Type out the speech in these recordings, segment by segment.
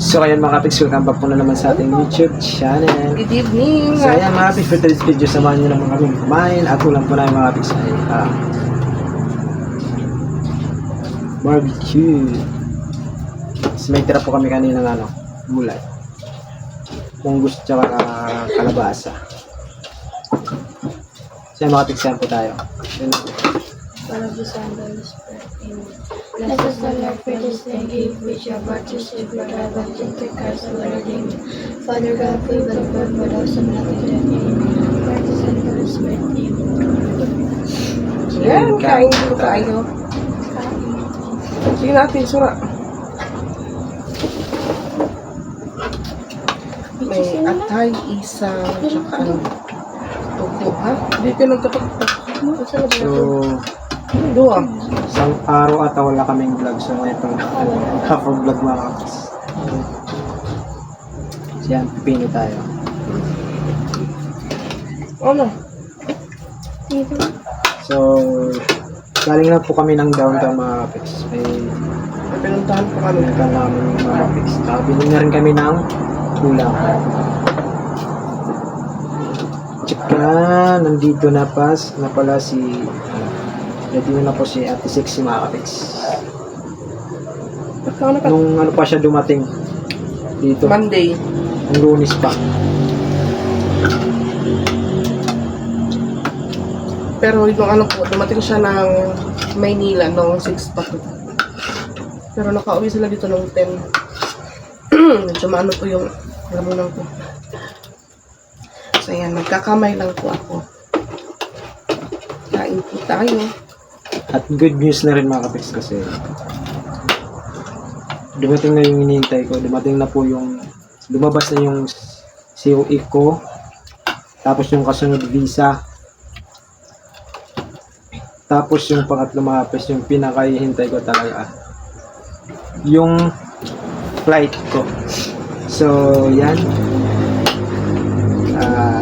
So ayan mga kapiks, welcome back po na naman sa ating YouTube channel. Good evening. So ayan mga kapiks, for today's video, samahan nyo naman kami kumain at ulam po na mga kapiks ay barbecue. So may tira po kami kanina ng gulay, munggus tsaka kalabasa. So ayan mga kapiks, yan po tayo. One of the sandals let us the Lord for this day give which you have brought to sleep, Lord, I want to take Christ and Lord, Redeemer. Father God, we will work for those who nothing to name. Lord, the Son, Holy Spirit, Amen. Yan, kain po tayo. Sige natin, sura. May atay, isang, tsaka tuko, ha? Hindi ka nagkapagpag. So Dua. isang araw ata wala kaming vlog, so ito half of vlog mga kapiks. So yan, pipino tayo. Ano? So galing na po kami ng downtown mga kapiks. May Pinuntahan po kami. pinuntahan namin yung mga kapiks. Saka bili na rin kami ng ulam. Tsaka nandito na pala si ready na po si Ate Sexy mga kapiks. Pagkano ka? Nung pa siya dumating dito, Monday. ang Lunes pa. Pero yung po, dumating siya ng Maynila noong 6 pa. Pero nakauwi sila dito noong 10. Medyo maano po yung lamunan ko. So ayan, magkakamay lang po ako. Kain po tayo. At good news na rin mga kapiks kasi dumating na yung hinihintay ko. Dumating na po yung lumabas na yung COE ko. Tapos yung kasunod visa. Tapos yung pangatlo mga kapiks, yung pinakahihintay ko talaga, yung flight ko. So yan,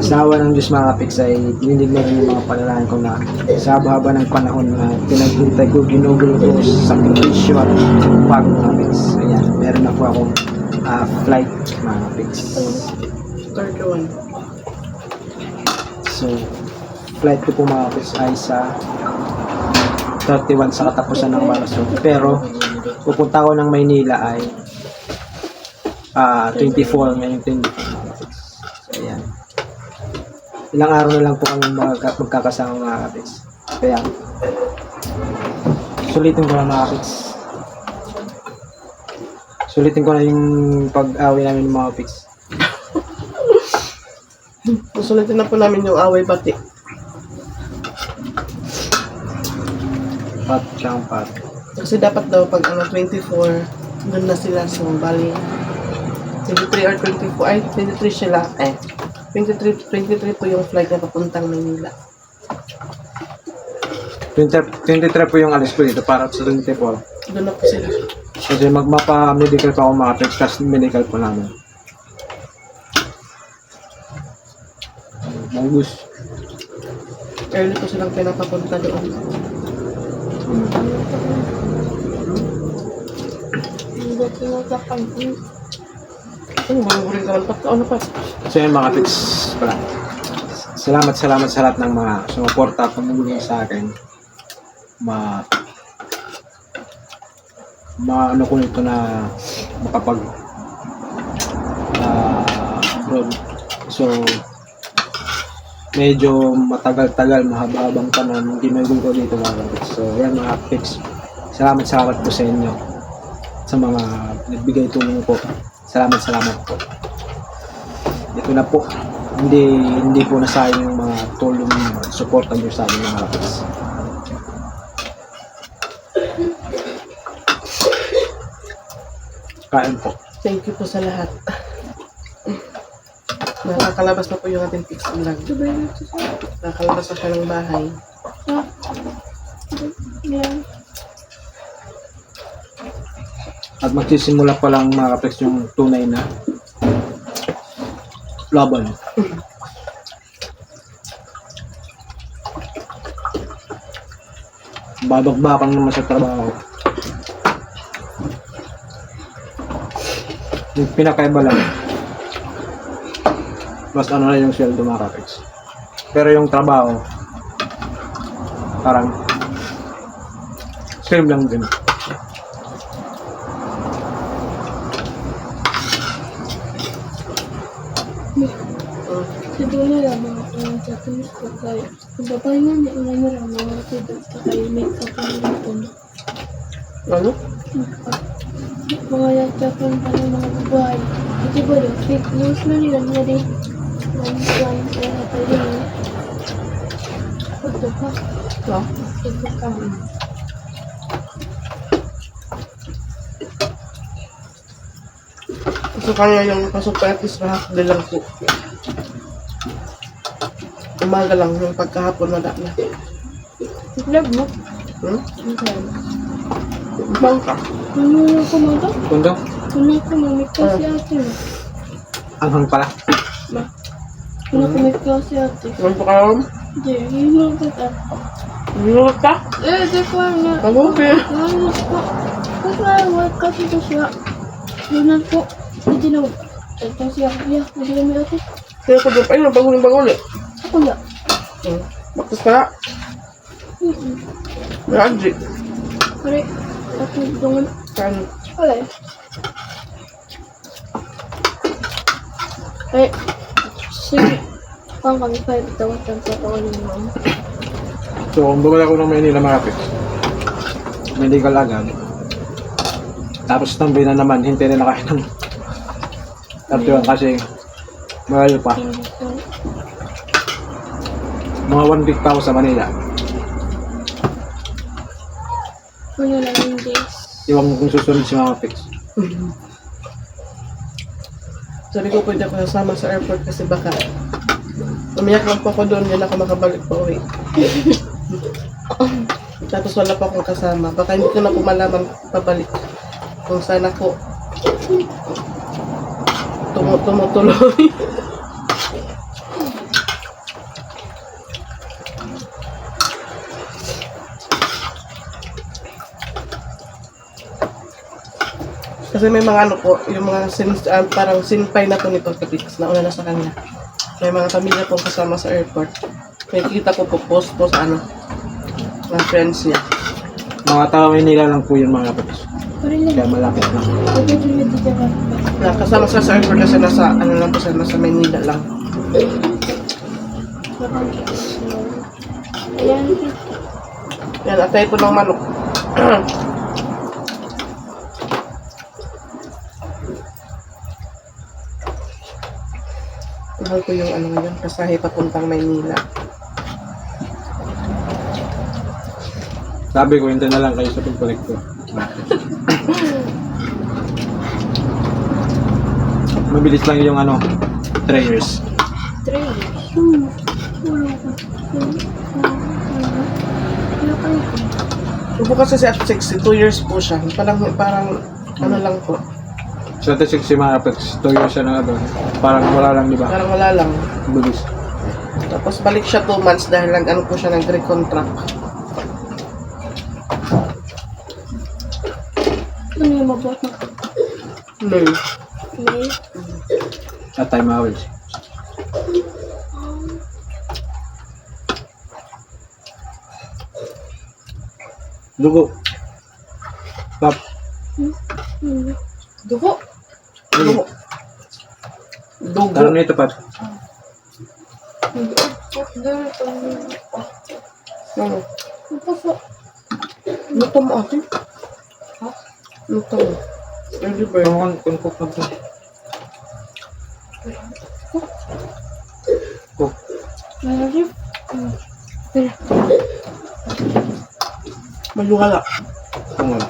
sa awa ng Diyos mga kapiks ay dinidig na rin yung mga panalangin ko na sa haba ng panahon na pinaghintay ko, ginugol ko sa sakripisyo at pagod mga kapiks. Ayan, meron na po akong flight mga kapiks. 31. So flight ko po mga kapiks ay sa 31 sa katapusan ng Marso. Pero pupunta ko ng Maynila ay 24 ngayong 24 mga kapiks. So ayan, ilang araw na lang po kami magkakasama mga kapiks. Kaya sulitin ko na mga kapiks. Sulitin ko na yung pag-away namin ng mga kapiks. Susulitin na po namin yung away bati. Pat siyang pat. Kasi dapat daw pag 24, doon na sila. So, bali, 23 or 24, ay, 23 sila. 23 po yung flight na papuntang Manila. 23 po yung alis ko dito para sa 24. Doon na po sila. Kasi magmapa-medical pa ako mga kapiks, tapos medical po namin. Munggus. Early po silang pinapapunta doon. Hindi tinatapag. Ano, magugurin ka man pa. Ano pa? So yun mga kapiks pala. Salamat sa lahat ng mga sumuporta at tumulong sa akin. Ano ko nito na makapag abroad. So medyo matagal-tagal, mahaba-habang panahon hindi may ko dito mga kapiks. So yan mga kapiks, salamat po sa inyo, sa mga nagbigay tulong po. Salamat po. Dito na po, hindi po nasayang yung mga tulong niyo, suporta niyo sa amin mga kapiks. Kain po. Thank you po sa lahat. Nakakalabas na po yung ating fix vlog. Nakakalabas na siya ng bahay. Yeah. At magsisimula pa lang mga kapiks yung tunay na laban. Babakbakan naman sa trabaho. Yung pinakaiba lang, mas ano na yung sweldo mga kapits. Pero yung trabaho, parang same lang din. Siguro nila mga Japanese ko kayo. Kung babae nga niya, una nila mga students ka kayo make-up ang lipon. Ano? Mga Japan pa ng mga babae. Ito ba yung fake news na nila nila din? One sa natalino. Ito pa. No? Ito ka. Gusto kanya yung pasok pa at least na half day lang po. Umaga lang, yung pagkahapon na na. Love mo? Okay. Bangka. Ano ko mo to? Kundo, Ano ko mamit ko si ate mo? anghang pala. Ano ko mamit ko si ate? Ngayon po kayo? Hindi, hinulog ko ta. Nilulog ka? Di ko nga. Mabuti. Ano po? Kasi work kasi ko siya. Yun po. Hindi na. Ito siya. Yeah, hindi na may ate. Kaya ko doon, ayun, bagul eh. Ako na. Bakit ka na? May Angie. Pare, ako dungan. Saan? Wala eh. Ay, sige. Pang kami 5 tawag ang tatawanin ni mama. So, kung bumalik ako ng Manila mga kapits, medical agad. Tapos tambay na naman, hintay na kayo ng 31 kasi malayo pa. Hindi ko. Mga 1 week pa ako sa Manila. Ano lang yung days. Iwan mo kung susunod si mga kapits. Sabi ko pwede ako sasama sa airport kasi baka umiyak lang po ako doon, hindi na ako makabalik pa uwi. Tapos wala pa akong kasama. Baka hindi ko na po malaman pabalik kung saan ako tumutuloy. Kasi may mga ano po, yung mga parang sinpay na po ni Papa Pix na una na sa kanya. May mga pamilya pong kasama sa airport. May kita ko po post po sa ano, mga friends niya. Mga tawa Manila lang po yun mga kapits. Pare lang. Kaya malapit na. Pwede din yung tita ka. Na kasama sila sa airport kasi nasa, ano lang po sila, nasa Maynila lang. Ayan. Yan, atay po ng manok. Mahal ko yung ano ngayon, kasahe papuntang Maynila. Sabi ko, hintay na lang kayo sa pagbalik ko. Mabilis lang yung ano, 3 years. 3 years. Wala ka. Wala ka. Upo kasi si Ate Sexy, 2 years po siya. Parang ano lang po. Sa Tesik si mga kapits, 2 years siya na ano. Parang wala lang, di ba? Parang wala lang. Bilis. Tapos balik siya 2 months dahil ano po siya nag-recontract. Ano yung mabuhat na? May. May. At time hours. Dugo. Pap. Dugo. Dugo. Dugo. Karoon nito, Pap. Ano? Ito po. Luto mo ate? Ha? Luto mo. Early bird. Kung cook na po. Cook. Malagip. Maluhala. Kung wala.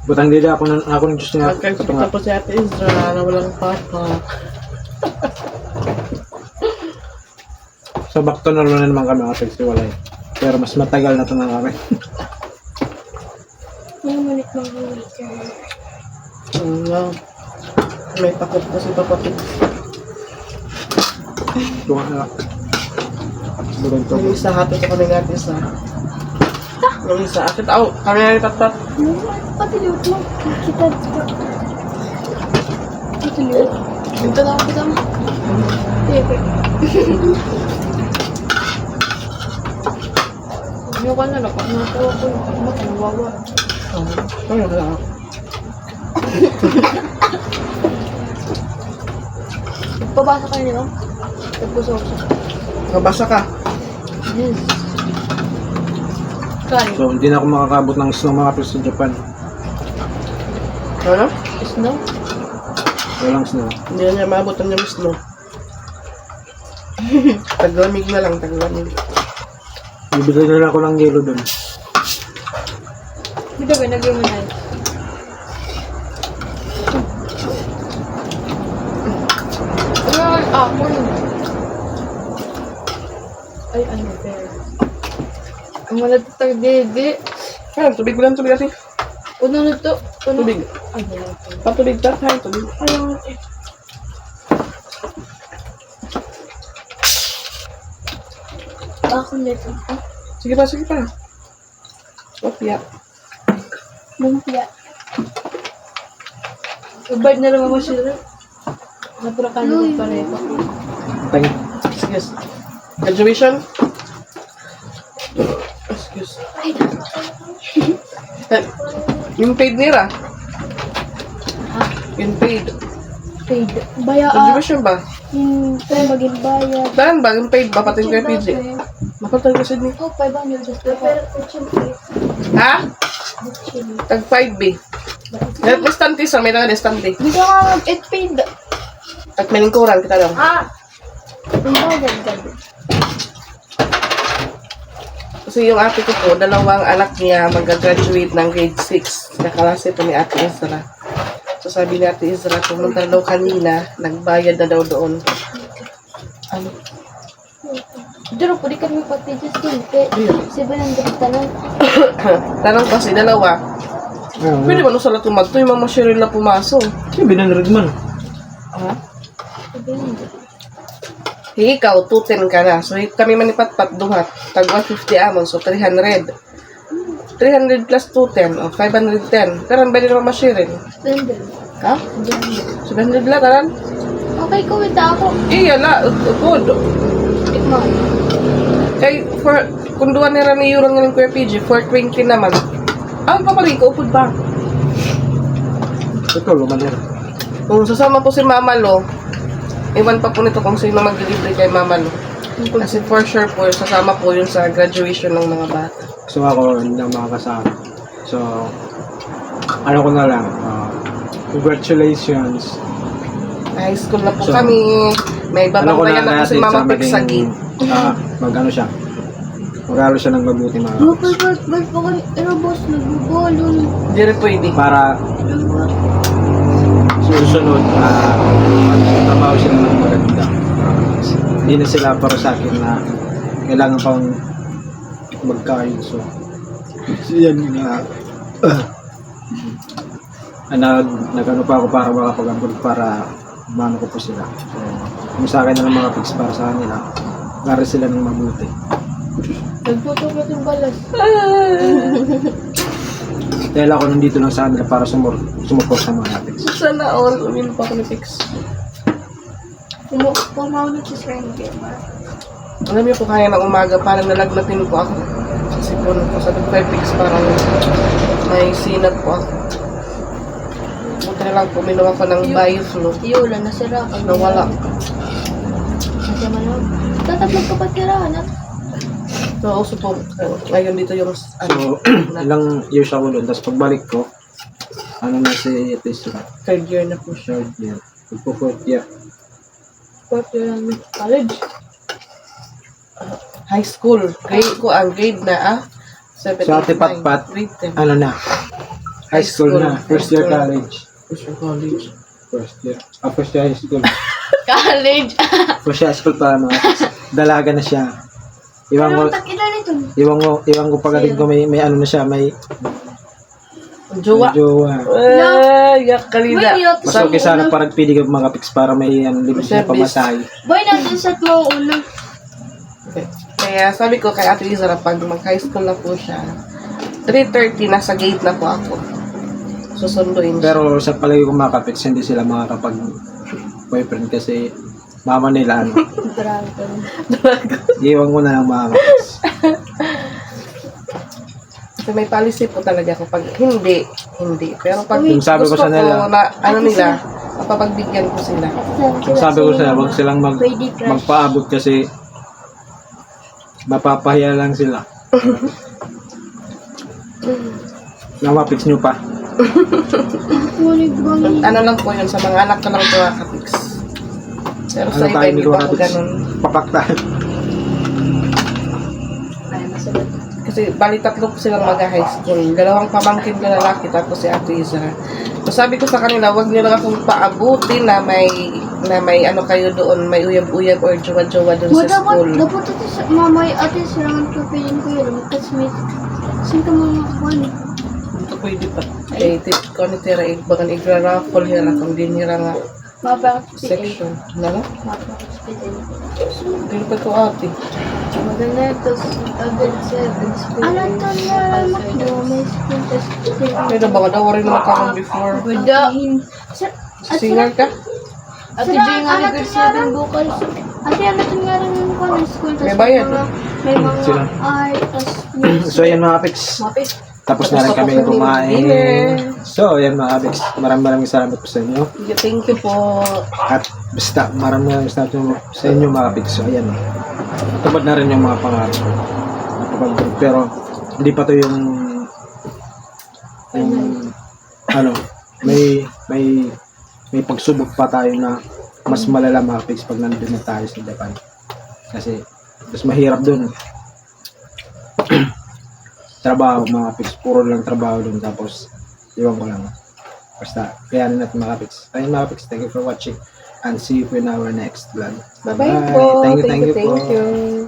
Butang dila ako ng Diyos niya. Okay, kita po si Ate Isra na walang papa. Sa back to normal na naman kami mga kapits, wala eh. Pero mas matagal na ito na kami. May manik maghuli ka. Wow. May takot po si Papa Pix. Kung ano. Butang to. Yung isa hati ko kami ng Ate Isra. Yung isa, akit out. Kami na itatat. Pati liwat mo. Kita. Pati liwat. Ito na kita mo. Okay. Ano ka na lang? Nakuha ko yung mata. Nawawa. Ano ba lang? Pabasa ka niyo. Tapos ako siya. Nabasa ka. Yes. Kain. So, hindi na ako makakabot ng snow mga pres sa Japan. Ano? Snow? Walang snow. Hindi na niya maabot ang nyamis, no? Taglamig na lang, taglamig. Bibigay na lang ako ng yelo doon. Dito ba? Nagyan mo na yun. Ay, ako yun. Ay, ano, bear. Ang malatag dede. Ayan, tubig lang, tubig kasi. Uno na to. Uno. Tubig. Ay, wala to. Patubig ta, ayan, tubig. Ayaw. Ako nito. Sige pa, sige pa. Opya. Lumpia. Ubad na lang ako siya. Naturakan mo pareho. Thank Excuse. Graduation? Excuse. Yung paid nila. Yung paid. Paid. Baya Graduation ba? yung maging bayad. Daan ba? Yung paid ba? Pati yung kay PJ. Mapatay ka Sydney. Oh, 500 just pero chili. Ha? Tag 5B. May distante sa may nga distante. Dito ka mag-8 paid. At may lingkuran kita lang. Ang bagay gabi. Kasi yung ate ko po, dalawang anak niya mag-graduate ng grade 6. Kakalase ito ni Ate Ezra. So sabi ni Ate Ezra, pumunta daw kanina, nagbayad na daw doon. Ano? Dito po, di kami pag-pages din. 700 tanan. Tanong kasi, dalawa. you. Pwede ba nung sa latumag to, yung mga Cheryl na pumasok? Yung 700 man. Ha? 700. Ikaw, 210 ka na. So, kami manipatpat duhat. Tag 150 amon, so 300. 300 plus 210, o 510. Karan ba din naman ma-Cheryl? 700. Ha? 700 lang, karan? Okay, kuwita ako. Iya la, good. Tikman. Kay, kung duwa nila ni Euro nga ng Kuya PG, 420 naman. Papaling ko, upod ba? Ito, lumanera. Kung sasama po si Mama Lo, iwan pa po nito kung sino mag-delivery kay Mama Lo. Kasi for sure po, sasama po yun sa graduation ng mga bata. So ako, hindi na makakasama. So, ano ko na lang, congratulations. High school na po So, kami. May Ano ko babang bayan na na po si natin Mama sa Pig sa gate. mag-ano siya. Mag-alo siya ng mabuti mga Ba't pa kami, boss, nagbubolon. Hindi rin pwede. para susunod, magtrabaho sila ng maganda. Hindi na sila para sa akin na kailangan pang magkain. So, yan na nag-ano pa ako para makapag-ambod para mano ko po sila. So, kung sa akin na lang mga pics para sa kanila, para sila ng mabuti. Nagputok yung balas. Dahil ako nandito lang sa kanila para sumuport sa mga pics. Sana all, umin pa ako ni Pix. Pumaw na si Sir Gamer. Alam niyo po kaya ng umaga, parang nalagnatin po ako. Kasi po, sa Dr. Pix, parang may sinat po ako. Buti na lang po, minom ako ng Bioflu. Yula, nasira ka. Nawala. Nasira man ako. Tatatlag ka pa tirahan at So, also po, ngayon dito yung, So, ilang years ako doon. Tapos pagbalik ko, ano na si Tesla? third year na po siya. Third year. Magpo-fourth year. fourth year namin. College. High school. Grade ko, ang grade na, 7, So, Ate Patpat, grade 10. ano na? High school na. First year college. First year college. First year. First year high school. College. First year high school pa mga dalaga na siya. Iwan ko, Takita nito. iwan ko pagaling ko may ano na siya, may Jowa. jowa. Yak kalida. Wait, Mas okay sana parang pili ka mga pics para may limit na pamasahe. Boy, natin set mo una. Okay. Kaya sabi ko kay Ate Lizara, pag mag-high school na po siya, 3:30, nasa gate na po ako. Susunduin siya. Pero sa palagi ko mga kapiks, hindi sila makakapag boyfriend kasi mama nila ano. Dragon. Iwan ko na lang mga kapiks. Kasi may policy po talaga ako. Pag hindi. Pero pag Yung sabi ko gusto sa nila, ko na, ano nila, mapapagbigyan ko sila. sabi ko sila, wag silang magpaabot kasi mapapahiya lang sila. Namapiks nyo pa. Ano lang po yun, sa mga anak ko lang po katiks. Pero sa Ano iba, tayo hindi nito pa ako kapiks? ganun. Papaktahan. Kasi bali 3 po silang mag-high school. 2 pamangkin ko lalaki, tapos si Ate Isra. So sabi ko sa kanila, wag niyo lang akong paabutin na may ano kayo doon, may uyab-uyab or jowa-jowa doon sa school. Dapat ito sa mamay ate silangan ko pilin ko yun. Kasi may saan ka mga kuwan. Dito pwede pa. Eh, ko ni Tira, bagan igra-raffle hira kung din hira nga Mapakit section. Nala? Mapakit Dito pa to ate. Maganda ito sa grade 7. Ano to na makdo? May school test. Pero baka daw rin naman ka before. Singer ka? Ate Joy nga rin grade 7 bukas. Ate, ano ito nga rin yung college school? May bayad. May mga Sila. art, tas So yan mga kapiks. mapit. Tapos na rin kami kumain. So yan mga kapiks. Maraming salamat po sa inyo. Thank you po. At basta maraming salamat sa inyo mga kapiks. So ayan. Tupad na rin yung mga pangarap ko. Napapag- Pero hindi pa to yung ano, may pagsubok pa tayo na mas malala mga kapiks pag nandun na tayo sa Japan. Kasi mas mahirap dun. Trabaho mga kapiks, puro lang trabaho dun, tapos iwan ko lang. Basta kayanin natin mga kapiks. Ayun mga kapiks, thank you for watching and see you in our next vlog. Bye-bye po. Thank you po. Thank you.